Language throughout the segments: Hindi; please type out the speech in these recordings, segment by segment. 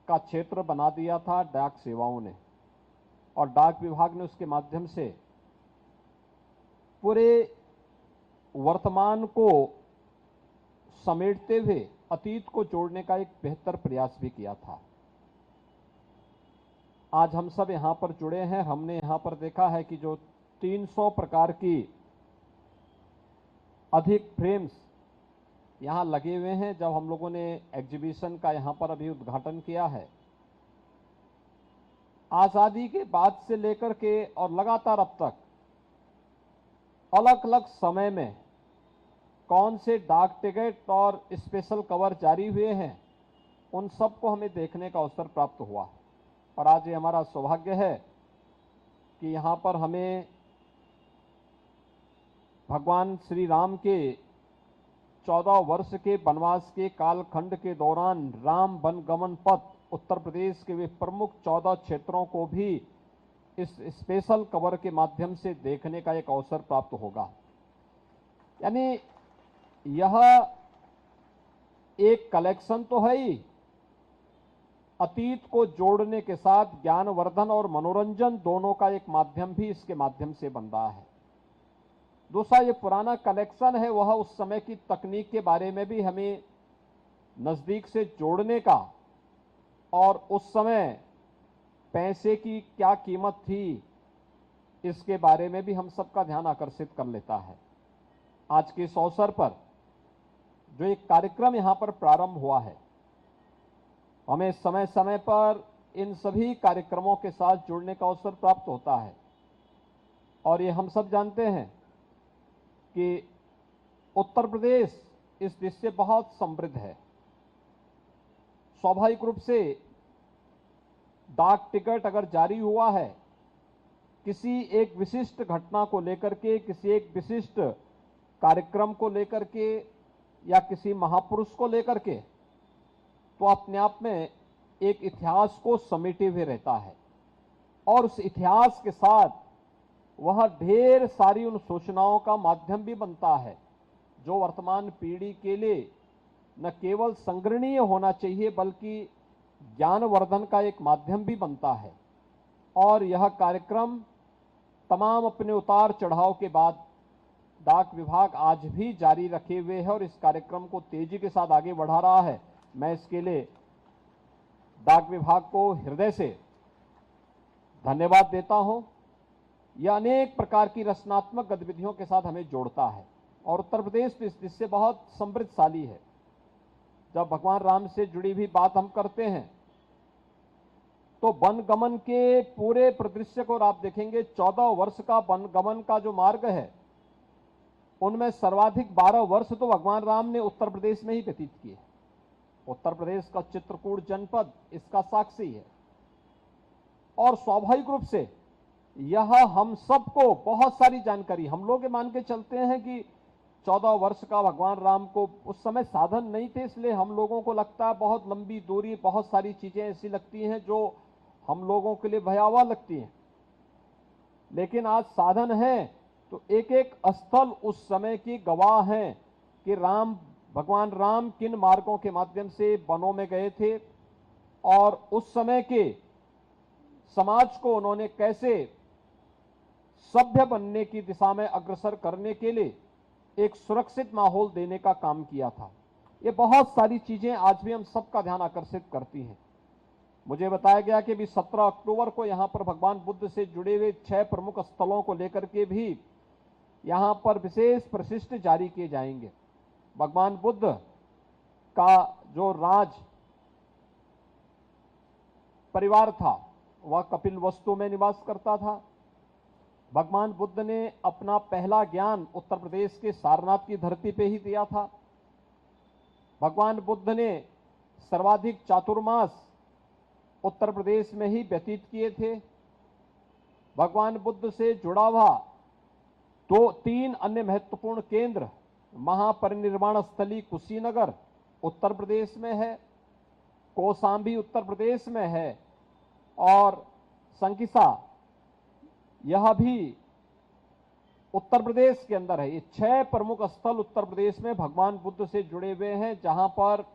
का क्षेत्र बना दिया था डाक सेवाओं ने, और डाक विभाग ने उसके माध्यम से पूरे वर्तमान को समेटते हुए अतीत को जोड़ने का एक बेहतर प्रयास भी किया था। आज हम सब यहां पर जुड़े हैं। हमने यहां पर देखा है कि जो 300 प्रकार की अधिक फ्रेम्स यहां लगे हुए हैं। जब हम लोगों ने एग्जीबिशन का यहां पर अभी उद्घाटन किया है, आजादी के बाद से लेकर के और लगातार अब तक अलग अलग समय में कौन से डाक टिकट और स्पेशल कवर जारी हुए हैं, उन सबको हमें देखने का अवसर प्राप्त हुआ। और आज ये हमारा सौभाग्य है कि यहाँ पर हमें भगवान श्री राम के 14 वर्ष के वनवास के कालखंड के दौरान राम वनगमन पथ उत्तर प्रदेश के वे प्रमुख 14 क्षेत्रों को भी इस स्पेशल कवर के माध्यम से देखने का एक अवसर प्राप्त होगा। यानी यह एक कलेक्शन तो है ही, अतीत को जोड़ने के साथ ज्ञानवर्धन और मनोरंजन दोनों का एक माध्यम भी इसके माध्यम से बन रहा है। दूसरा, ये पुराना कलेक्शन है, वह उस समय की तकनीक के बारे में भी हमें नजदीक से जोड़ने का, और उस समय पैसे की क्या कीमत थी इसके बारे में भी हम सबका ध्यान आकर्षित कर लेता है। आज के इस अवसर पर जो एक कार्यक्रम यहां पर प्रारंभ हुआ है, हमें समय समय पर इन सभी कार्यक्रमों के साथ जुड़ने का अवसर प्राप्त होता है। और ये हम सब जानते हैं कि उत्तर प्रदेश इस दृष्टि से बहुत समृद्ध है। स्वाभाविक रूप से डाक टिकट अगर जारी हुआ है किसी एक विशिष्ट घटना को लेकर के, किसी एक विशिष्ट कार्यक्रम को लेकर के, या किसी महापुरुष को लेकर के, तो अपने आप में एक इतिहास को समेटे हुए रहता है। और उस इतिहास के साथ वह ढेर सारी उन सूचनाओं का माध्यम भी बनता है जो वर्तमान पीढ़ी के लिए न केवल संग्रहणीय होना चाहिए बल्कि ज्ञानवर्धन का एक माध्यम भी बनता है। और यह कार्यक्रम तमाम अपने उतार चढ़ाव के बाद डाक विभाग आज भी जारी रखे हुए है और इस कार्यक्रम को तेजी के साथ आगे बढ़ा रहा है। मैं इसके लिए डाक विभाग को हृदय से धन्यवाद देता हूं। यह अनेक प्रकार की रचनात्मक गतिविधियों के साथ हमें जोड़ता है और उत्तर प्रदेश इससे बहुत समृद्धशाली है। जब भगवान राम से जुड़ी हुई बात हम करते हैं तो वनगमन के पूरे परिदृश्य को आप देखेंगे, 14 वर्ष का वनगमन का जो मार्ग है उनमें सर्वाधिक 12 वर्ष तो भगवान राम ने उत्तर प्रदेश में ही व्यतीत किए। उत्तर प्रदेश का चित्रकूट जनपद इसका साक्षी है। और स्वाभाविक रूप से यह हम सबको बहुत सारी जानकारी, हम लोग मान के चलते हैं कि 14 वर्ष का भगवान राम को उस समय साधन नहीं थे, इसलिए हम लोगों को लगता है बहुत लंबी दूरी, बहुत सारी चीजें ऐसी लगती हैं जो हम लोगों के लिए भयावह लगती हैं। लेकिन आज साधन है तो एक एक स्थल उस समय की गवाह हैं कि भगवान राम किन मार्गों के माध्यम से वनों में गए थे और उस समय के समाज को उन्होंने कैसे सभ्य बनने की दिशा में अग्रसर करने के लिए एक सुरक्षित माहौल देने का काम किया था। ये बहुत सारी चीजें आज भी हम सबका ध्यान आकर्षित करती हैं। मुझे बताया गया कि भी 17 अक्टूबर को यहां पर भगवान बुद्ध से जुड़े हुए 6 प्रमुख स्थलों को लेकर के भी यहां पर विशेष प्रशिष्ट जारी किए जाएंगे। भगवान बुद्ध का जो राज परिवार था वह कपिलवस्तु में निवास करता था। भगवान बुद्ध ने अपना पहला ज्ञान उत्तर प्रदेश के सारनाथ की धरती पे ही दिया था। भगवान बुद्ध ने सर्वाधिक चातुर्मास उत्तर प्रदेश में ही व्यतीत किए थे। भगवान बुद्ध से जुड़ा हुआ 3 अन्य महत्वपूर्ण केंद्र, महापरिनिर्वाण स्थली कुशीनगर उत्तर प्रदेश में है, कौशाम्बी उत्तर प्रदेश में है और संकिसा यह भी उत्तर प्रदेश के अंदर है। ये 6 प्रमुख स्थल उत्तर प्रदेश में भगवान बुद्ध से जुड़े हुए हैं जहां पर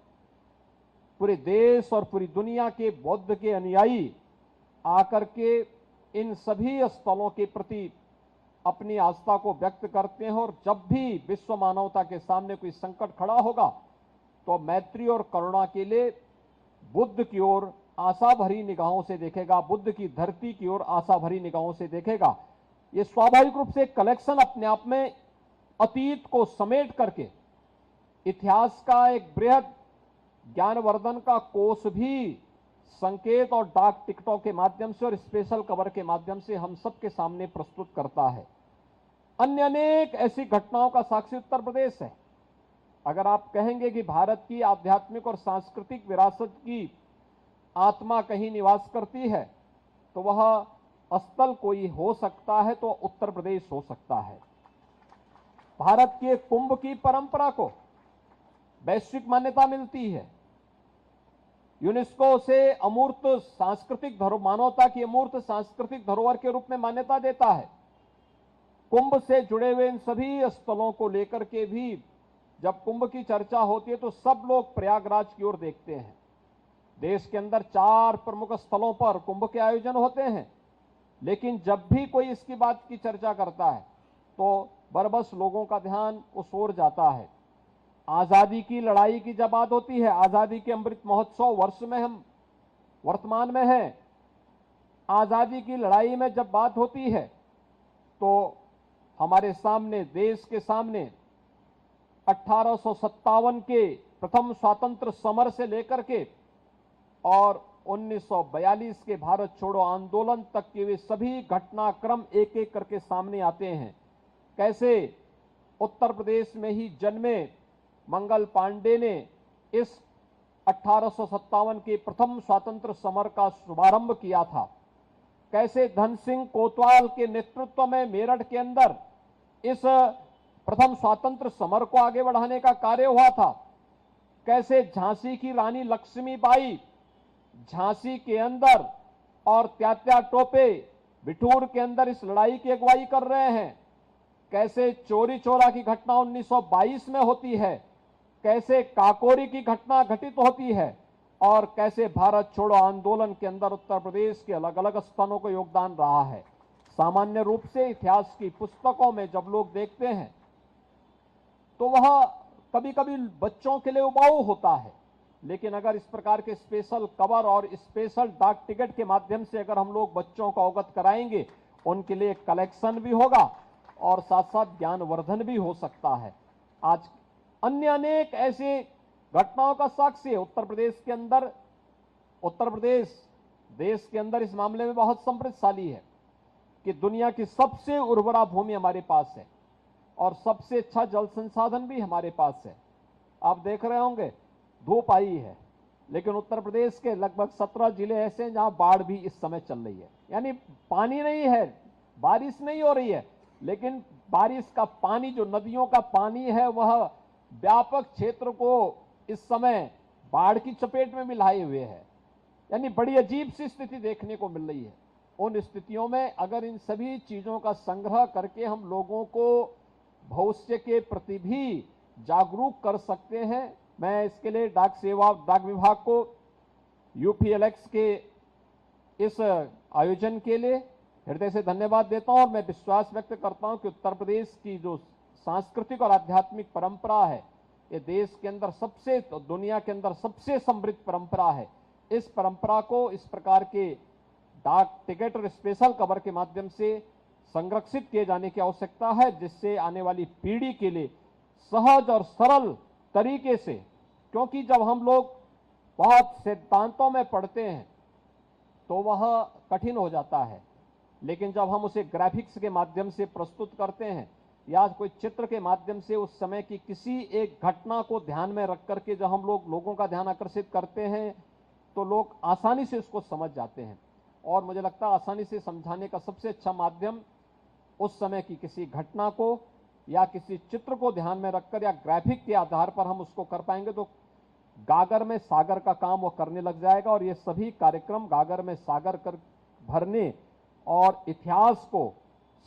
पूरे देश और पूरी दुनिया के बौद्ध के अनुयायी आकर के इन सभी स्थलों के प्रति अपनी आस्था को व्यक्त करते हैं। और जब भी विश्व मानवता के सामने कोई संकट खड़ा होगा तो मैत्री और करुणा के लिए बुद्ध की ओर आशा भरी निगाहों से देखेगा, बुद्ध की धरती की ओर आशा भरी निगाहों से देखेगा। ये स्वाभाविक रूप से कलेक्शन अपने आप में अतीत को समेट करके इतिहास का एक बृहद ज्ञानवर्धन का कोष भी संकेत और डाक टिकटों के माध्यम से और स्पेशल कवर के माध्यम से हम सबके सामने प्रस्तुत करता है। अन्य अनेक ऐसी घटनाओं का साक्षी उत्तर प्रदेश है। अगर आप कहेंगे कि भारत की आध्यात्मिक और सांस्कृतिक विरासत की आत्मा कहीं निवास करती है तो वह स्थल कोई हो सकता है तो उत्तर प्रदेश हो सकता है। भारत के कुंभ की परंपरा को वैश्विक मान्यता मिलती है। यूनेस्को से अमूर्त सांस्कृतिक धरोहर, मानवता की अमूर्त सांस्कृतिक धरोहर के रूप में मान्यता देता है। कुंभ से जुड़े हुए इन सभी स्थलों को लेकर के भी जब कुंभ की चर्चा होती है तो सब लोग प्रयागराज की ओर देखते हैं। देश के अंदर 4 प्रमुख स्थलों पर कुंभ के आयोजन होते हैं, लेकिन जब भी कोई इसकी बात की चर्चा करता है तो बरबस लोगों का ध्यान उस ओर जाता है। आजादी की लड़ाई की जब बात होती है, आजादी के अमृत महोत्सव वर्ष में हम वर्तमान में हैं, आजादी की लड़ाई में जब बात होती है तो हमारे सामने, देश के सामने 1857 के प्रथम स्वातंत्र समर से लेकर के और 1942 के भारत छोड़ो आंदोलन तक के वे सभी घटनाक्रम एक एक करके सामने आते हैं। कैसे उत्तर प्रदेश में ही जन्मे मंगल पांडे ने इस 1857 के प्रथम स्वातंत्र समर का शुभारंभ किया था। कैसे धन सिंह कोतवाल के नेतृत्व में मेरठ के अंदर इस प्रथम स्वातंत्र समर को आगे बढ़ाने का कार्य हुआ था। कैसे झांसी की रानी लक्ष्मीबाई झांसी के अंदर और त्यात्या टोपे बिठूर के अंदर इस लड़ाई की अगुवाई कर रहे हैं। कैसे चोरी चोरा की घटना 1922 में होती है, कैसे काकोरी की घटना घटित होती है और कैसे भारत छोड़ो आंदोलन के अंदर उत्तर प्रदेश के अलग अलग स्थानों को योगदान रहा है। सामान्य रूप से इतिहास की पुस्तकों में जब लोग देखते हैं तो वह कभी कभी बच्चों के लिए उबाऊ होता है, लेकिन अगर इस प्रकार के स्पेशल कवर और स्पेशल डाक टिकट के माध्यम से अगर हम लोग बच्चों को अवगत कराएंगे, उनके लिए कलेक्शन भी होगा और साथ साथ ज्ञानवर्धन भी हो सकता है। आज अन्य अनेक ऐसे घटनाओं का साक्षी है उत्तर प्रदेश के अंदर। उत्तर प्रदेश देश के अंदर इस मामले में बहुत समृद्धशाली है कि दुनिया की सबसे उर्वरा भूमि हमारे पास है और सबसे अच्छा जल संसाधन भी हमारे पास है। आप देख रहे होंगे धूप आई है, लेकिन उत्तर प्रदेश के लगभग 17 जिले ऐसे हैं जहां बाढ़ भी इस समय चल रही है। यानी पानी नहीं है, बारिश नहीं हो रही है, लेकिन बारिश का पानी, जो नदियों का पानी है, वह व्यापक क्षेत्र को इस समय बाढ़ की चपेट में मिलाए हुए है। यानी बड़ी अजीब सी स्थिति देखने को मिल रही है। उन स्थितियों में अगर इन सभी चीजों का संग्रह करके हम लोगों को भविष्य के प्रति भी जागरूक कर सकते हैं, मैं इसके लिए डाक विभाग को यूपीएलएक्स के इस आयोजन के लिए हृदय से धन्यवाद देता हूं और मैं विश्वास व्यक्त करता हूं कि उत्तर प्रदेश की जो सांस्कृतिक और आध्यात्मिक परंपरा है, ये देश के अंदर सबसे, तो दुनिया के अंदर सबसे समृद्ध परंपरा है। इस परंपरा को इस प्रकार के डाक टिकट और स्पेशल कवर के माध्यम से संरक्षित किए जाने की आवश्यकता है, जिससे आने वाली पीढ़ी के लिए सहज और सरल तरीके से, क्योंकि जब हम लोग बहुत सिद्धांतों में पढ़ते हैं तो वह कठिन हो जाता है, लेकिन जब हम उसे ग्राफिक्स के माध्यम से प्रस्तुत करते हैं या कोई चित्र के माध्यम से उस समय की किसी एक घटना को ध्यान में रख करके जब हम लोगों का ध्यान आकर्षित करते हैं तो लोग आसानी से उसको समझ जाते हैं। और मुझे लगता है आसानी से समझाने का सबसे अच्छा माध्यम उस समय की किसी घटना को या किसी चित्र को ध्यान में रखकर या ग्राफिक के आधार पर हम उसको कर पाएंगे तो गागर में सागर का काम वो करने लग जाएगा। और ये सभी कार्यक्रम गागर में सागर कर भरने और इतिहास को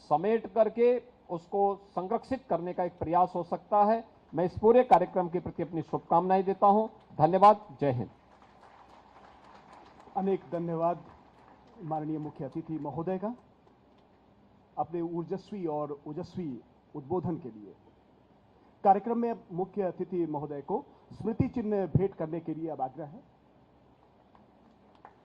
समेट करके उसको संरक्षित करने का एक प्रयास हो सकता है। मैं इस पूरे कार्यक्रम के प्रति अपनी शुभकामनाएं देता हूं। धन्यवाद। जय हिंद। अनेक धन्यवाद माननीय मुख्य अतिथि महोदय का अपने ऊर्जस्वी और ओजस्वी उद्बोधन के लिए। कार्यक्रम में मुख्य अतिथि महोदय को स्मृति चिन्ह भेंट करने के लिए अब आग्रह है।